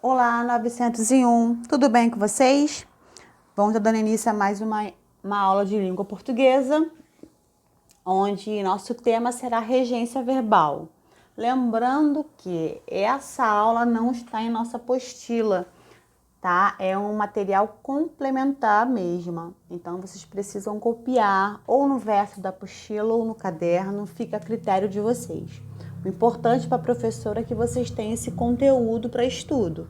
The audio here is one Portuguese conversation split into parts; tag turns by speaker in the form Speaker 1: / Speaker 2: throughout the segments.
Speaker 1: Olá, 901, tudo bem com vocês? Vamos estar dando início a mais uma aula de língua portuguesa, onde nosso tema será regência verbal. Lembrando que essa aula não está em nossa apostila, tá? É um material complementar mesmo. Então, vocês precisam copiar ou no verso da apostila ou no caderno, fica a critério de vocês. O importante para a professora é que vocês tenham esse conteúdo para estudo.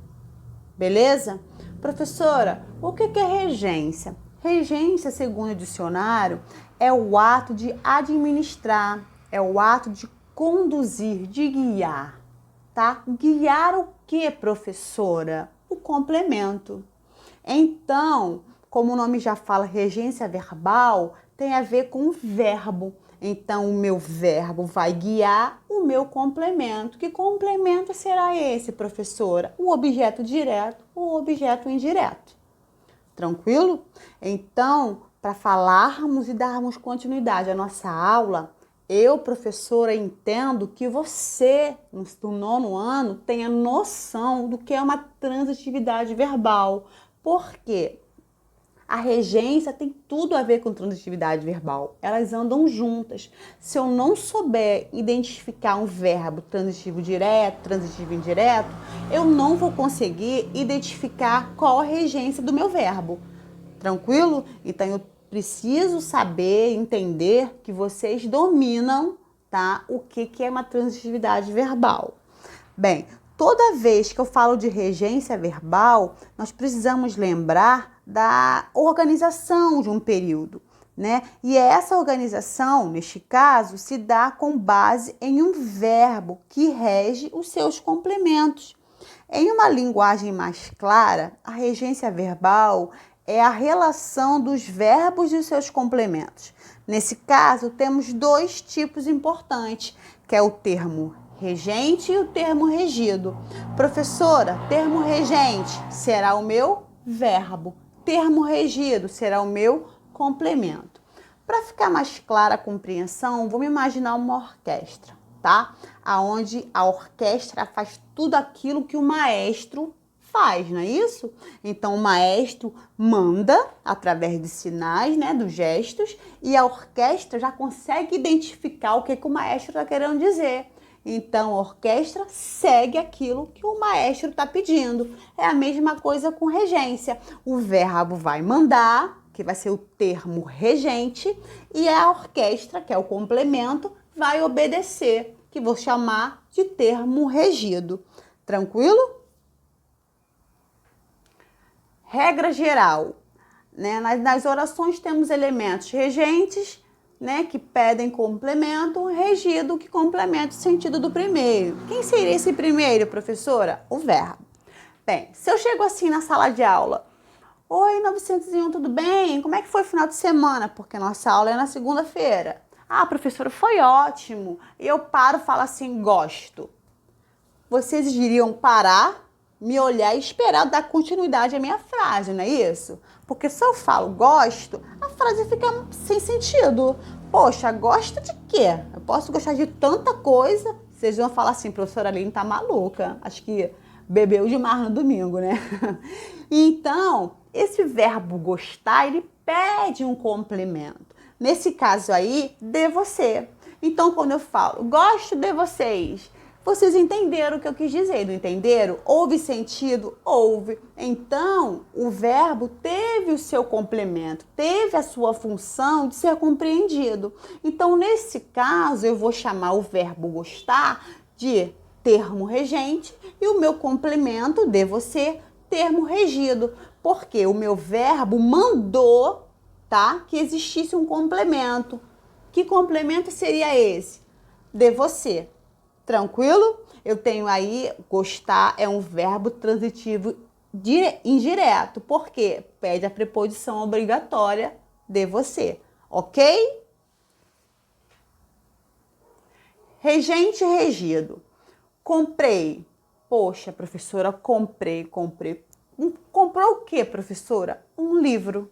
Speaker 1: Beleza? Professora, o que é regência? Regência, segundo o dicionário, é o ato de administrar, é o ato de conduzir, de guiar, tá? Guiar o que, professora? O complemento. Então, como o nome já fala, regência verbal tem a ver com o verbo. Então, o meu verbo vai guiar o meu complemento. Que complemento será esse, professora? O objeto direto ou o objeto indireto. Tranquilo? Então, para falarmos e darmos continuidade à nossa aula, eu, professora, entendo que você, no 9º ano, tenha noção do que é uma transitividade verbal. Por quê? A regência tem tudo a ver com transitividade verbal. Elas andam juntas. Se eu não souber identificar um verbo transitivo direto, transitivo indireto, eu não vou conseguir identificar qual a regência do meu verbo. Tranquilo? Então eu preciso saber, entender que vocês dominam, tá? O que é uma transitividade verbal. Bem, toda vez que eu falo de regência verbal, nós precisamos lembrar da organização de um período, né? E essa organização, neste caso, se dá com base em um verbo que rege os seus complementos. Em uma linguagem mais clara, a regência verbal é a relação dos verbos e os seus complementos. Nesse caso, temos dois tipos importantes, que é o termo regente e o termo regido. Professora, termo regente será o meu verbo, termo regido será o meu complemento. Para ficar mais clara a compreensão, vamos imaginar uma orquestra, tá? Aonde a orquestra faz tudo aquilo que o maestro faz, não é isso? Então, o maestro manda através de sinais, né, dos gestos, e a orquestra já consegue identificar o que o maestro está querendo dizer. Então, a orquestra segue aquilo que o maestro está pedindo. É a mesma coisa com regência. O verbo vai mandar, que vai ser o termo regente, e a orquestra, que é o complemento, vai obedecer, que vou chamar de termo regido. Tranquilo? Regra geral, né? Nas orações temos elementos regentes, né, que pedem complemento, regido, que complementa o sentido do primeiro. Quem seria esse primeiro, professora? O verbo. Bem, se eu chego assim na sala de aula, oi, 901, tudo bem? Como é que foi o final de semana? Porque nossa aula é na segunda-feira. Ah, professora, foi ótimo. E eu paro e falo assim, gosto. Vocês iriam parar, me olhar e esperar dar continuidade à minha frase, não é isso? Porque se eu falo gosto, a frase fica sem sentido. Poxa, gosta de quê? Eu posso gostar de tanta coisa. Vocês vão falar assim, professora Aline tá maluca. Acho que bebeu demais no domingo, né? Então, esse verbo gostar, ele pede um complemento. Nesse caso aí, de você. Então, quando eu falo gosto de vocês, vocês entenderam o que eu quis dizer, não entenderam? Houve sentido? Houve. Então, o verbo teve o seu complemento, teve a sua função de ser compreendido. Então, nesse caso, eu vou chamar o verbo gostar de termo regente e o meu complemento de você, termo regido. Porque o meu verbo mandou, tá, que existisse um complemento. Que complemento seria esse? De você. Tranquilo? Eu tenho aí, gostar é um verbo transitivo indireto, porque pede a preposição obrigatória de você, ok? Regente regido. Comprei. Poxa, professora, comprei. Comprou o quê, professora? Um livro.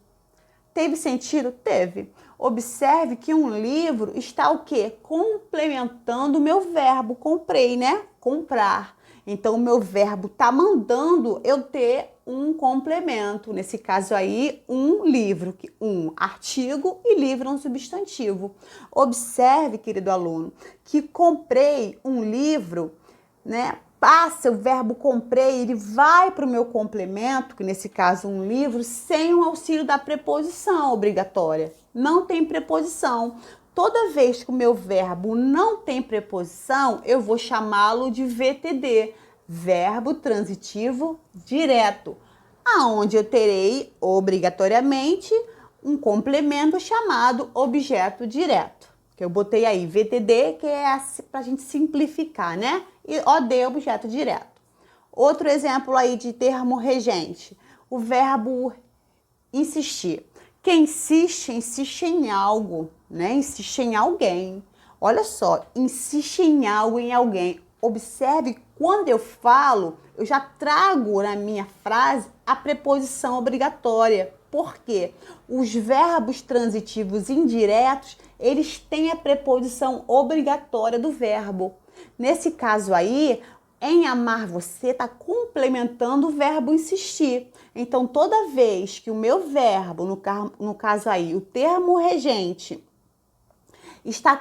Speaker 1: Teve sentido? Teve. Observe que um livro está o quê? Complementando o meu verbo, comprei, né? Comprar. Então, o meu verbo tá mandando eu ter um complemento. Nesse caso aí, um livro, um artigo e livro é um substantivo. Observe, querido aluno, que comprei um livro, né? Passa o verbo comprei, ele vai para o meu complemento, que nesse caso um livro, sem o auxílio da preposição obrigatória. Não tem preposição. Toda vez que o meu verbo não tem preposição, eu vou chamá-lo de VTD, verbo transitivo direto, aonde eu terei obrigatoriamente um complemento chamado objeto direto. Que eu botei aí VTD, que é para a gente simplificar, né? E OD, objeto direto. Outro exemplo aí de termo regente, o verbo insistir. Quem insiste, insiste em algo, né? Insiste em alguém. Olha só, insiste em algo, em alguém. Observe, quando eu falo, eu já trago na minha frase a preposição obrigatória. Por quê? Os verbos transitivos indiretos, eles têm a preposição obrigatória do verbo. Nesse caso aí, em amar você está complementando o verbo insistir. Então, toda vez que o meu verbo, no caso aí, o termo regente, está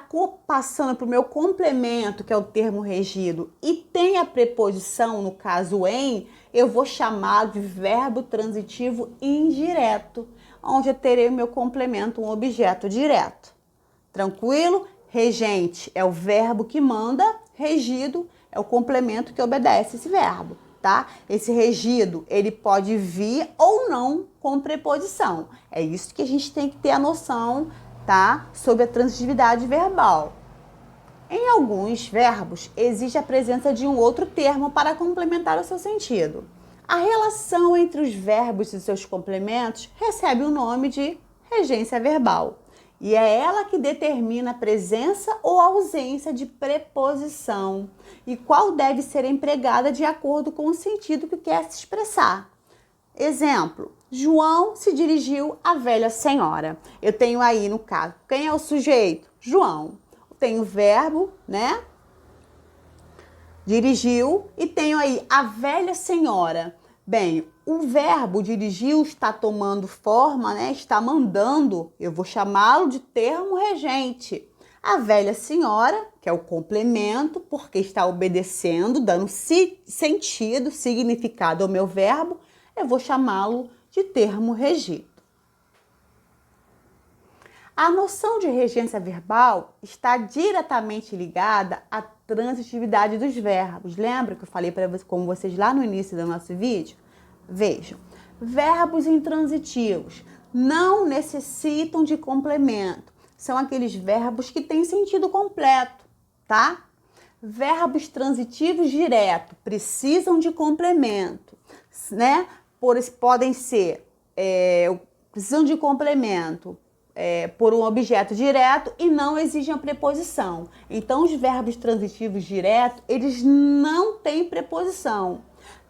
Speaker 1: passando para o meu complemento, que é o termo regido, e tem a preposição, no caso em, eu vou chamar de verbo transitivo indireto, onde eu terei o meu complemento, um objeto direto. Tranquilo? Regente é o verbo que manda, regido é o complemento que obedece esse verbo, tá? Esse regido, ele pode vir ou não com preposição. É isso que a gente tem que ter a noção, tá? Sobre a transitividade verbal. Em alguns verbos, existe a presença de um outro termo para complementar o seu sentido. A relação entre os verbos e seus complementos recebe o nome de regência verbal. E é ela que determina a presença ou ausência de preposição e qual deve ser empregada de acordo com o sentido que quer se expressar. Exemplo, João se dirigiu à velha senhora. Eu tenho aí no caso, quem é o sujeito? João. Tenho o verbo, né? Dirigiu e tenho aí a velha senhora. Bem, o verbo dirigiu está tomando forma, né? Está mandando, eu vou chamá-lo de termo regente. A velha senhora, que é o complemento, porque está obedecendo, dando sentido, significado ao meu verbo, eu vou chamá-lo de termo regido. A noção de regência verbal está diretamente ligada à transitividade dos verbos. Lembra que eu falei com vocês lá no início do nosso vídeo? Vejam, verbos intransitivos não necessitam de complemento. São aqueles verbos que têm sentido completo, tá? Verbos transitivos direto precisam de complemento, né? Podem ser, precisam de complemento por um objeto direto e não exigem a preposição. Então, os verbos transitivos diretos, eles não têm preposição.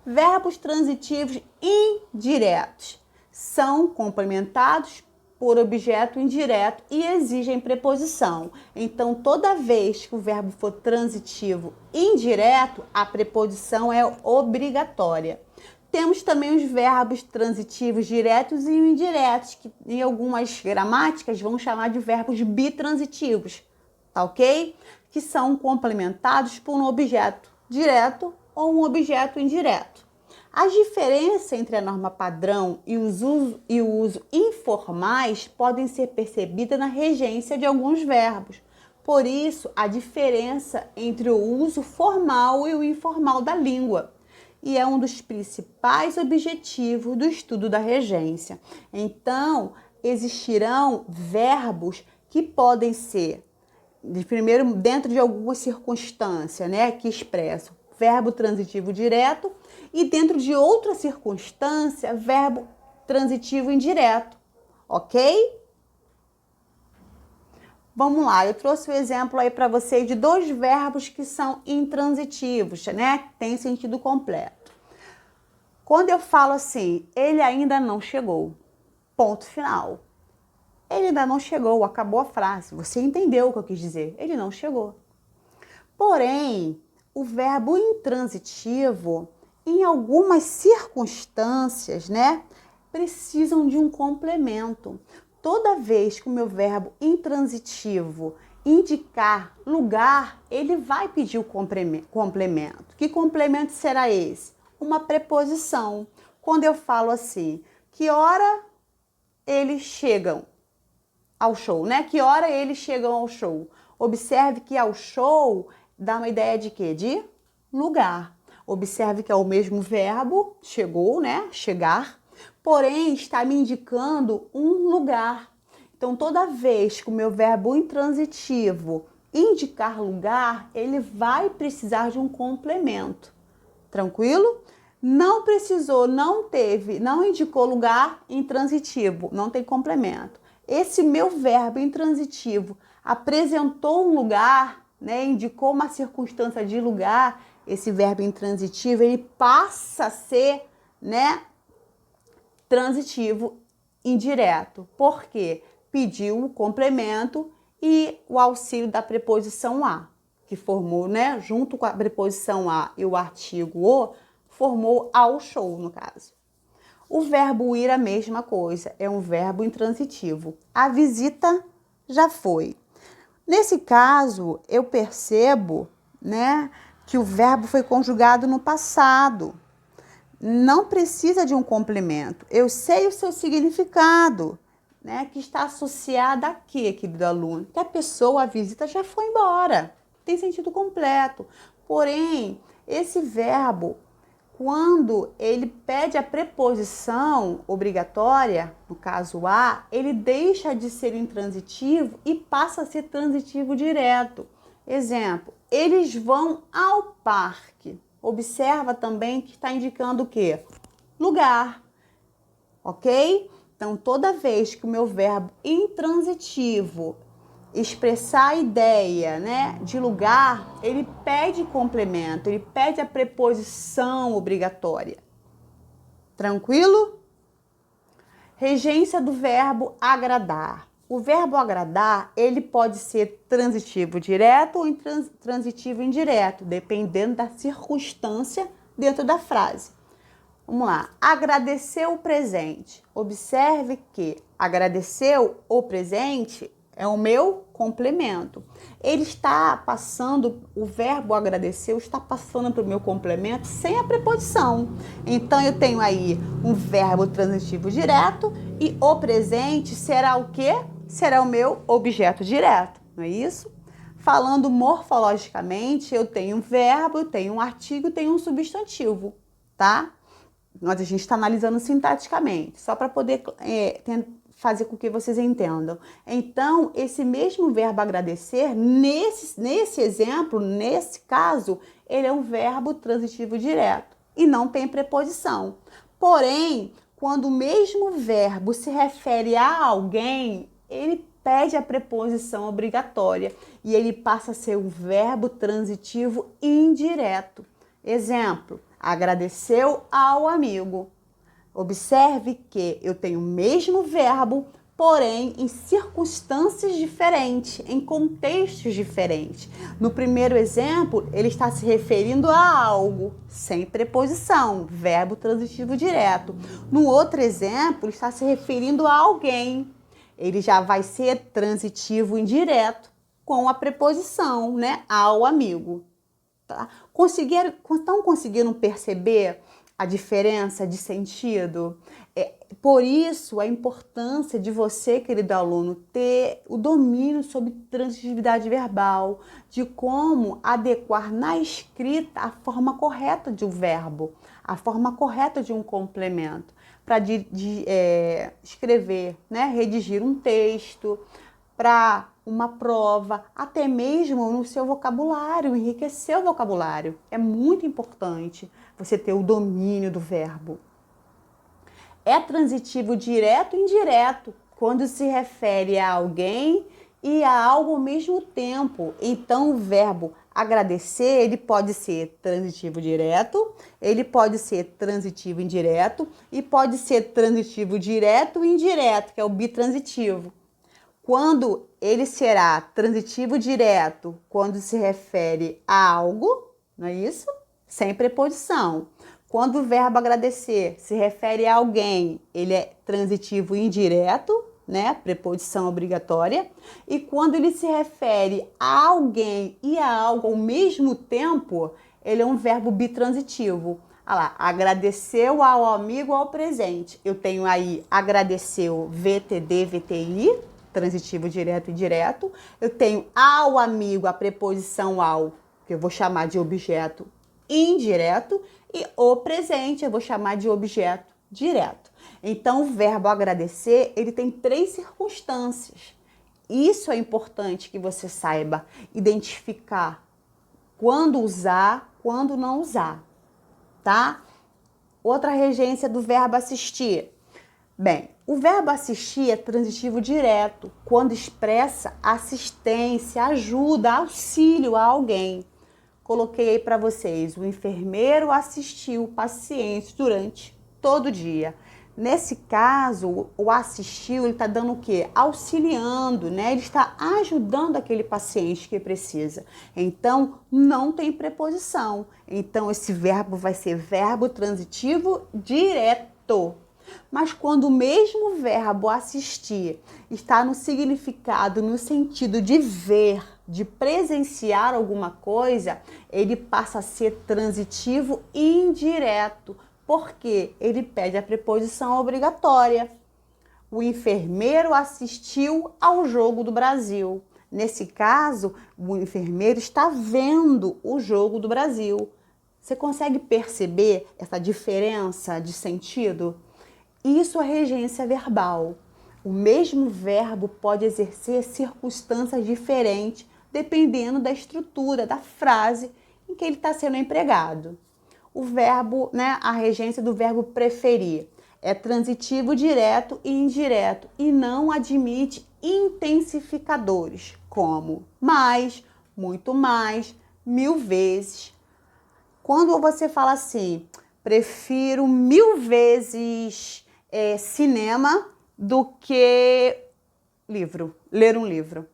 Speaker 1: Verbos transitivos indiretos são complementados por objeto indireto e exigem preposição. Então, toda vez que o verbo for transitivo indireto, a preposição é obrigatória. Temos também os verbos transitivos diretos e indiretos, que em algumas gramáticas vão chamar de verbos bitransitivos, tá ok? Que são complementados por um objeto direto ou um objeto indireto. A diferença entre a norma padrão e o uso informais podem ser percebidas na regência de alguns verbos. Por isso, a diferença entre o uso formal e o informal da língua. E é um dos principais objetivos do estudo da regência. Então, existirão verbos que podem ser, primeiro, dentro de algumas circunstâncias, né, que expressam verbo transitivo direto e dentro de outra circunstância, verbo transitivo indireto, ok? Vamos lá, eu trouxe o exemplo aí para vocês de dois verbos que são intransitivos, né? Tem sentido completo. Quando eu falo assim, ele ainda não chegou, ponto final. Ele ainda não chegou, acabou a frase. Você entendeu o que eu quis dizer? Ele não chegou. Porém, o verbo intransitivo, em algumas circunstâncias, né, precisam de um complemento. Toda vez que o meu verbo intransitivo indicar lugar, ele vai pedir o complemento. Que complemento será esse? Uma preposição. Quando eu falo assim, que hora eles chegam ao show, né? Que hora eles chegam ao show? Observe que ao show dá uma ideia de quê? De lugar. Observe que é o mesmo verbo, chegou, né? Chegar, porém está me indicando um lugar. Então, toda vez que o meu verbo intransitivo indicar lugar, ele vai precisar de um complemento. Tranquilo? Não precisou, não teve, não indicou lugar intransitivo, não tem complemento. Esse meu verbo intransitivo apresentou um lugar, né, indicou uma circunstância de lugar, esse verbo intransitivo, ele passa a ser, né, transitivo indireto. Por quê? Pediu o complemento e o auxílio da preposição a, que formou, né, junto com a preposição a e o artigo o, formou ao show, no caso. O verbo ir, a mesma coisa, é um verbo intransitivo. A visita já foi. Nesse caso, eu percebo, né, que o verbo foi conjugado no passado. Não precisa de um complemento. Eu sei o seu significado, né, que está associado a quê, querido aluno? Que a pessoa, a visita já foi embora. Tem sentido completo. Porém, esse verbo, quando ele pede a preposição obrigatória, no caso a, ele deixa de ser intransitivo e passa a ser transitivo direto. Exemplo, eles vão ao parque. Observa também que está indicando o quê? Lugar, ok? Então, toda vez que o meu verbo intransitivo expressar a ideia, né, de lugar, ele pede complemento, ele pede a preposição obrigatória. Tranquilo? Regência do verbo agradar. O verbo agradar, ele pode ser transitivo direto ou transitivo indireto, dependendo da circunstância dentro da frase. Vamos lá. Agradeceu o presente. Observe que agradeceu o presente é o meu complemento. Ele está passando, o verbo agradecer está passando para o meu complemento sem a preposição. Então, eu tenho aí um verbo transitivo direto e o presente será o quê? Será o meu objeto direto, não é isso? Falando morfologicamente, eu tenho um verbo, eu tenho um artigo, eu tenho um substantivo, tá? Mas a gente está analisando sintaticamente, só para poder fazer com que vocês entendam. Então, esse mesmo verbo agradecer, nesse exemplo, nesse caso, ele é um verbo transitivo direto e não tem preposição. Porém, quando o mesmo verbo se refere a alguém, ele pede a preposição obrigatória e ele passa a ser um verbo transitivo indireto. Exemplo, agradeceu ao amigo. Observe que eu tenho o mesmo verbo, porém em circunstâncias diferentes, em contextos diferentes. No primeiro exemplo, ele está se referindo a algo, sem preposição, verbo transitivo direto. No outro exemplo, ele está se referindo a alguém. Ele já vai ser transitivo indireto, com a preposição, né, ao amigo. Tá? Estão conseguindo perceber a diferença de sentido? Por isso, a importância de você, querido aluno, ter o domínio sobre transitividade verbal, de como adequar na escrita a forma correta de um verbo, a forma correta de um complemento, para escrever, né, redigir um texto, para uma prova, até mesmo no seu vocabulário, enriquecer o vocabulário. É muito importante você ter o domínio do verbo. É transitivo direto e indireto, quando se refere a alguém e a algo ao mesmo tempo. Então, o verbo agradecer, ele pode ser transitivo direto, ele pode ser transitivo indireto e pode ser transitivo direto e indireto, que é o bitransitivo. Quando ele será transitivo direto, quando se refere a algo, não é isso? Sem preposição. Quando o verbo agradecer se refere a alguém, ele é transitivo indireto, né? Preposição obrigatória. E quando ele se refere a alguém e a algo ao mesmo tempo, ele é um verbo bitransitivo. Olha lá, agradeceu ao amigo ao presente. Eu tenho aí agradeceu VTD, VTI, transitivo direto e indireto. Eu tenho ao amigo a preposição ao, que eu vou chamar de objeto indireto, e o presente eu vou chamar de objeto direto. Então, o verbo agradecer, ele tem 3 circunstâncias. Isso é importante que você saiba identificar quando usar, quando não usar, tá? Outra regência do verbo assistir. Bem, o verbo assistir é transitivo direto, quando expressa assistência, ajuda, auxílio a alguém. Coloquei aí para vocês, o enfermeiro assistiu o paciente durante todo o dia. Nesse caso, o assistiu, ele está dando o quê? Auxiliando, né? Ele está ajudando aquele paciente que precisa. Então, não tem preposição. Então, esse verbo vai ser verbo transitivo direto. Mas quando o mesmo verbo assistir está no significado, no sentido de ver, de presenciar alguma coisa, ele passa a ser transitivo indireto, porque ele pede a preposição obrigatória. O enfermeiro assistiu ao jogo do Brasil. Nesse caso, o enfermeiro está vendo o jogo do Brasil. Você consegue perceber essa diferença de sentido? Isso é regência verbal. O mesmo verbo pode exercer circunstâncias diferentes dependendo da estrutura, da frase em que ele está sendo empregado. O verbo, né, a regência do verbo preferir é transitivo direto e indireto e não admite intensificadores como mais, muito mais, 1000 vezes. Quando você fala assim, prefiro 1000 vezes cinema do que ler um livro.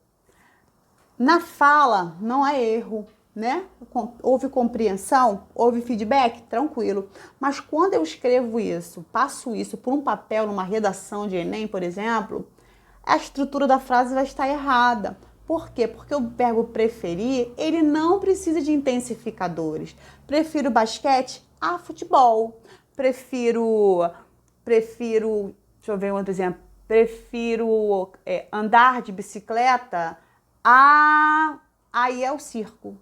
Speaker 1: Na fala não é erro, né? Houve compreensão, houve feedback, tranquilo. Mas quando eu escrevo isso, passo isso por um papel, numa redação de Enem, por exemplo, a estrutura da frase vai estar errada. Por quê? Porque o verbo preferir, ele não precisa de intensificadores. Prefiro basquete a futebol. Prefiro, deixa eu ver um outro exemplo. Prefiro andar de bicicleta aí é o circo.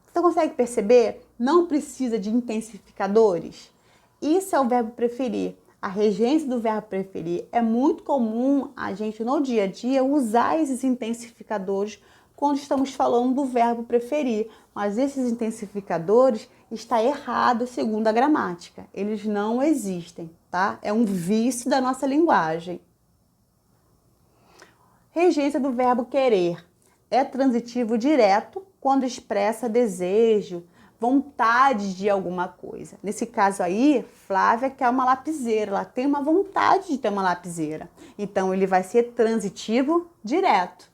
Speaker 1: Você consegue perceber? Não precisa de intensificadores. Isso é o verbo preferir. A regência do verbo preferir é muito comum a gente no dia a dia usar esses intensificadores quando estamos falando do verbo preferir. Mas esses intensificadores está errado segundo a gramática. Eles não existem, tá? É um vício da nossa linguagem. Regência do verbo querer. É transitivo direto quando expressa desejo, vontade de alguma coisa. Nesse caso aí, Flávia quer uma lapiseira, ela tem uma vontade de ter uma lapiseira. Então, ele vai ser transitivo direto.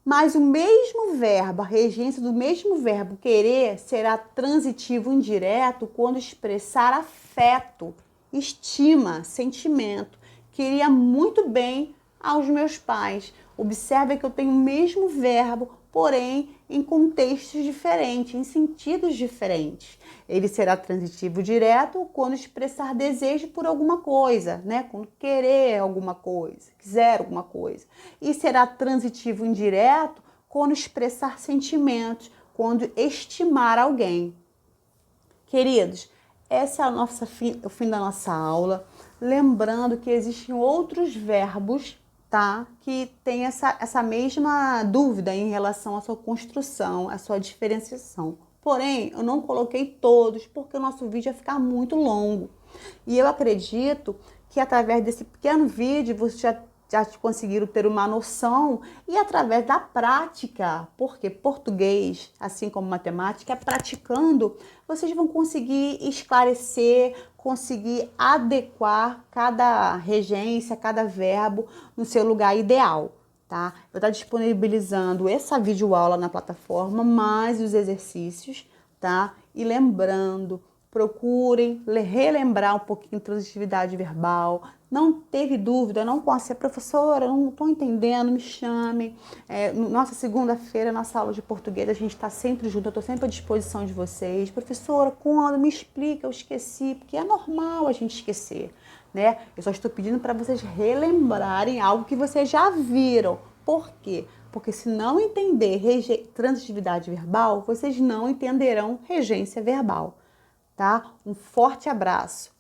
Speaker 1: Mas o mesmo verbo, a regência do mesmo verbo querer, será transitivo indireto quando expressar afeto, estima, sentimento. Queria muito bem aos meus pais. Observe que eu tenho o mesmo verbo, porém em contextos diferentes, em sentidos diferentes. Ele será transitivo direto quando expressar desejo por alguma coisa, né? Quando querer alguma coisa, quiser alguma coisa. E será transitivo indireto quando expressar sentimentos, quando estimar alguém. Queridos, esse é o fim da nossa aula. Lembrando que existem outros verbos, tá? Que tem essa mesma dúvida em relação à sua construção, à sua diferenciação. Porém, eu não coloquei todos, porque o nosso vídeo ia ficar muito longo. E eu acredito que através desse pequeno vídeo, vocês já conseguiram ter uma noção e através da prática, porque português, assim como matemática, praticando, vocês vão conseguir esclarecer, conseguir adequar cada regência, cada verbo no seu lugar ideal, tá? Eu estou disponibilizando essa videoaula na plataforma, mais os exercícios, tá? E lembrando, procurem relembrar um pouquinho transitividade verbal. Não teve dúvida, não consegue, professora, não estou entendendo, me chame. Nossa segunda-feira, nossa aula de português, a gente está sempre junto, eu estou sempre à disposição de vocês. Professora, quando? Me explica, eu esqueci, porque é normal a gente esquecer, né? Eu só estou pedindo para vocês relembrarem algo que vocês já viram. Por quê? Porque se não entender transitividade verbal, vocês não entenderão regência verbal, tá? Um forte abraço.